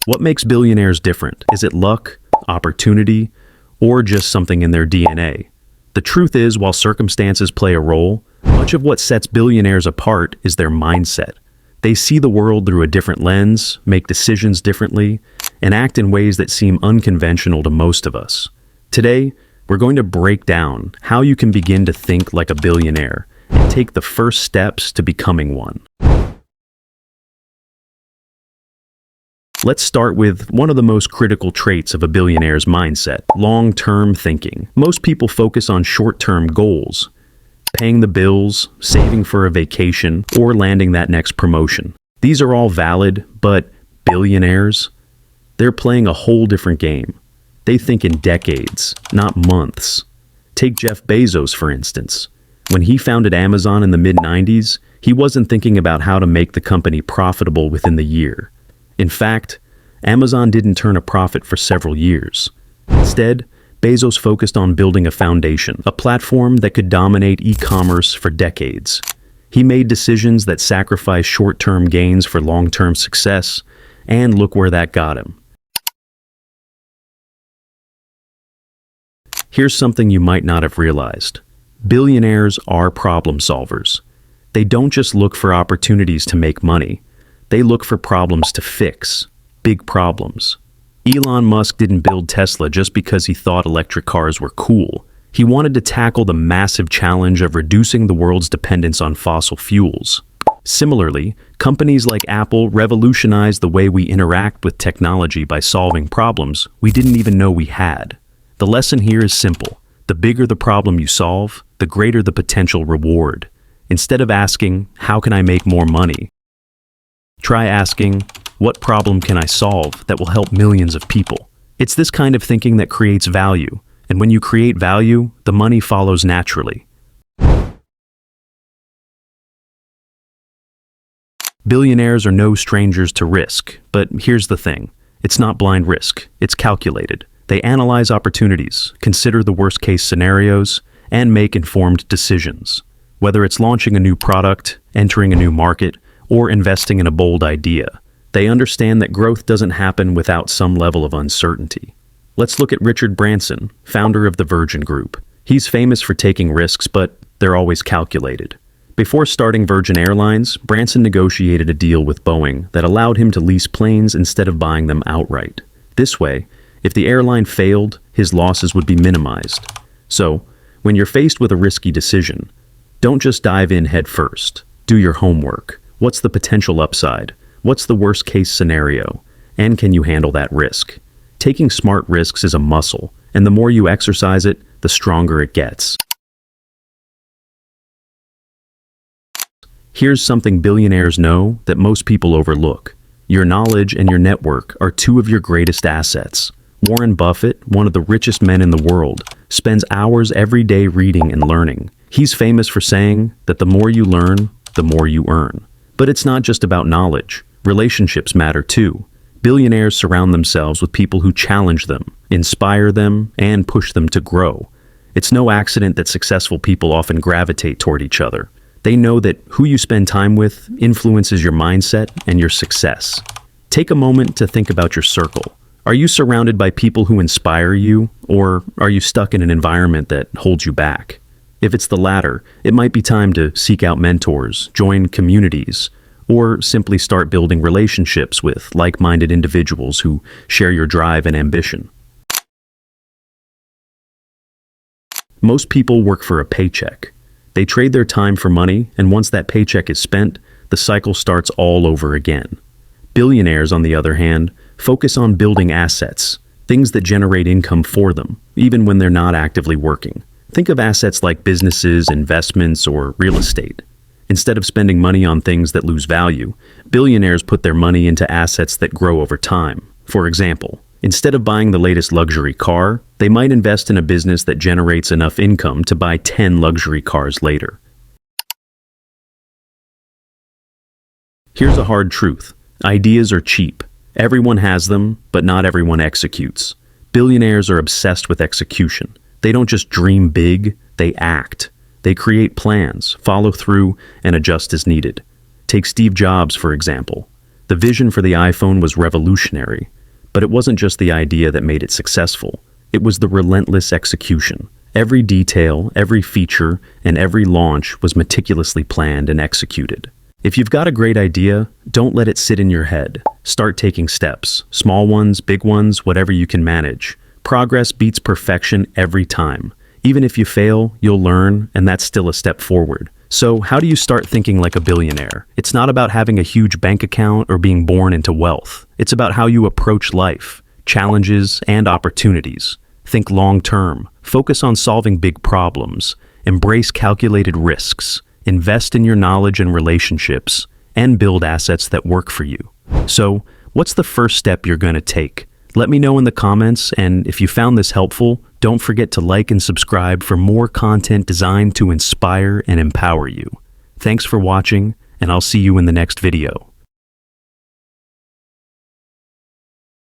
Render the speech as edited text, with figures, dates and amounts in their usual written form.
What makes billionaires different? Is it luck, opportunity, or just something in their DNA? The truth is, while circumstances play a role, much of what sets billionaires apart is their mindset. They see the world through a different lens, make decisions differently, and act in ways that seem unconventional to most of us. Today, we're going to break down how you can begin to think like a billionaire and take the first steps to becoming one. Let's start with one of the most critical traits of a billionaire's mindset: long-term thinking. Most people focus on short-term goals, paying the bills, saving for a vacation, or landing that next promotion. These are all valid, but billionaires, they're playing a whole different game. They think in decades, not months. Take Jeff Bezos, for instance. When he founded Amazon in the mid-90s, he wasn't thinking about how to make the company profitable within the year. In fact, Amazon didn't turn a profit for several years. Instead, Bezos focused on building a foundation, a platform that could dominate e-commerce for decades. He made decisions that sacrificed short-term gains for long-term success, and look where that got him. Here's something you might not have realized. Billionaires are problem solvers. They don't just look for opportunities to make money. They look for problems to fix, big problems. Elon Musk didn't build Tesla just because he thought electric cars were cool. He wanted to tackle the massive challenge of reducing the world's dependence on fossil fuels. Similarly, companies like Apple revolutionized the way we interact with technology by solving problems we didn't even know we had. The lesson here is simple. The bigger the problem you solve, the greater the potential reward. Instead of asking, "How can I make more money?" try asking, "What problem can I solve that will help millions of people?" It's this kind of thinking that creates value, and when you create value, the money follows naturally. Billionaires are no strangers to risk, but here's the thing. It's not blind risk, it's calculated. They analyze opportunities, consider the worst-case scenarios, and make informed decisions. Whether it's launching a new product, entering a new market, or investing in a bold idea, they understand that growth doesn't happen without some level of uncertainty. Let's look at Richard Branson, founder of the Virgin Group. He's famous for taking risks, but they're always calculated. Before starting Virgin Airlines, Branson negotiated a deal with Boeing that allowed him to lease planes instead of buying them outright. This way, if the airline failed, his losses would be minimized. So, when you're faced with a risky decision, don't just dive in head first. Do your homework. What's the potential upside? What's the worst-case scenario? And can you handle that risk? Taking smart risks is a muscle, and the more you exercise it, the stronger it gets. Here's something billionaires know that most people overlook. Your knowledge and your network are two of your greatest assets. Warren Buffett, one of the richest men in the world, spends hours every day reading and learning. He's famous for saying that the more you learn, the more you earn. But it's not just about knowledge. Relationships matter too. Billionaires surround themselves with people who challenge them, inspire them, and push them to grow. It's no accident that successful people often gravitate toward each other. They know that who you spend time with influences your mindset and your success. Take a moment to think about your circle. Are you surrounded by people who inspire you, or are you stuck in an environment that holds you back? If it's the latter, it might be time to seek out mentors, join communities, or simply start building relationships with like-minded individuals who share your drive and ambition. Most people work for a paycheck. They trade their time for money, and once that paycheck is spent, the cycle starts all over again. Billionaires, on the other hand, focus on building assets, things that generate income for them, even when they're not actively working. Think of assets like businesses, investments, or real estate. Instead of spending money on things that lose value, billionaires put their money into assets that grow over time. For example, instead of buying the latest luxury car, they might invest in a business that generates enough income to buy 10 luxury cars later. Here's a hard truth. Ideas are cheap. Everyone has them, but not everyone executes. Billionaires are obsessed with execution. They don't just dream big, they act. They create plans, follow through, and adjust as needed. Take Steve Jobs, for example. The vision for the iPhone was revolutionary, But it wasn't just the idea that made it successful. It was the relentless execution. Every detail, every feature, and every launch was meticulously planned and executed. If you've got a great idea, don't let it sit in your head. Start taking steps. Small ones, big ones, whatever you can manage. Progress beats perfection every time. Even if you fail, you'll learn, and that's still a step forward. So, how do you start thinking like a billionaire? It's not about having a huge bank account or being born into wealth. It's about how you approach life, challenges, and opportunities. Think long-term. Focus on solving big problems. Embrace calculated risks. Invest in your knowledge and relationships, and build assets that work for you. So, what's the first step you're going to take? Let me know in the comments, and if you found this helpful, don't forget to like and subscribe for more content designed to inspire and empower you. Thanks for watching, and I'll see you in the next video.